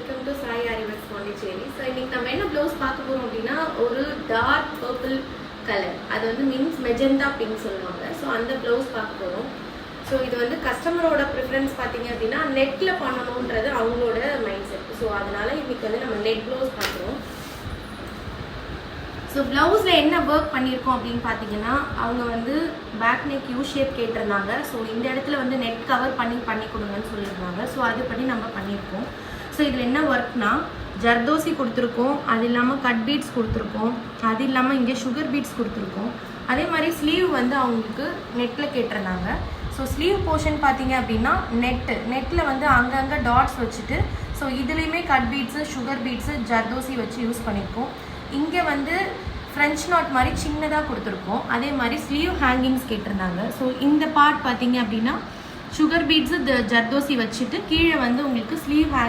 Welcome to Sai ஆரிவர்க்ஸ் Pondicherry. So இன்னைக்கு நம்ம என்ன ப்ளவுஸ் பார்க்க போகிறோம் அப்படின்னா, ஒரு டார்க் பர்பிள் கலர், அது வந்து மீன்ஸ் மெஜெண்டா பிங்க் சொல்லுவாங்க. ஸோ அந்த ப்ளவுஸ் பார்க்க போகிறோம். ஸோ இது வந்து கஸ்டமரோட ப்ரிஃபரன்ஸ் பார்த்தீங்க அப்படின்னா நெட்டில் பண்ணணுன்றது அவங்களோட மைண்ட் செட். ஸோ அதனால இன்னைக்கு வந்து நம்ம நெட் ப்ளவுஸ் பார்க்குறோம். ஸோ ப்ளவுஸில் என்ன ஒர்க் பண்ணியிருக்கோம் அப்படின்னு பார்த்தீங்கன்னா, அவங்க வந்து பேக் நெக் யூ ஷேப் கேட்டிருந்தாங்க. ஸோ இந்த இடத்துல வந்து நெட் கவர் பண்ணி கொடுங்கன்னு சொல்லியிருந்தாங்க. ஸோ அது படி நம்ம பண்ணியிருக்கோம். ஸோ இதில் என்ன ஒர்க்னா, ஜர்தோசி கொடுத்துருக்கோம், அது இல்லாமல் கட் பீட்ஸ் கொடுத்துருக்கோம், அது இல்லாமல் இங்கே சுகர் பீட்ஸ் கொடுத்துருக்கோம். அதே மாதிரி ஸ்லீவ் வந்து அவங்களுக்கு நெட்டில் கேட்டிருந்தாங்க. ஸோ ஸ்லீவ் போர்ஷன் பார்த்தீங்க அப்படின்னா நெட்டில் வந்து அங்கங்கே டாட்ஸ் வச்சுட்டு, ஸோ இதுலேயுமே cut beads, sugar beads, zardozi வச்சு யூஸ் பண்ணியிருக்கோம். இங்கே வந்து ஃப்ரெஞ்ச் நாட் மாதிரி சின்னதாக கொடுத்துருக்கோம். அதே மாதிரி ஸ்லீவ் ஹேங்கிங்ஸ் கேட்டிருந்தாங்க. ஸோ இந்த பார்ட் பார்த்தீங்க அப்படின்னா சுகர் பீட்ஸு ஜர்தோசி வச்சுட்டு கீழே வந்து உங்களுக்கு ஸ்லீவ்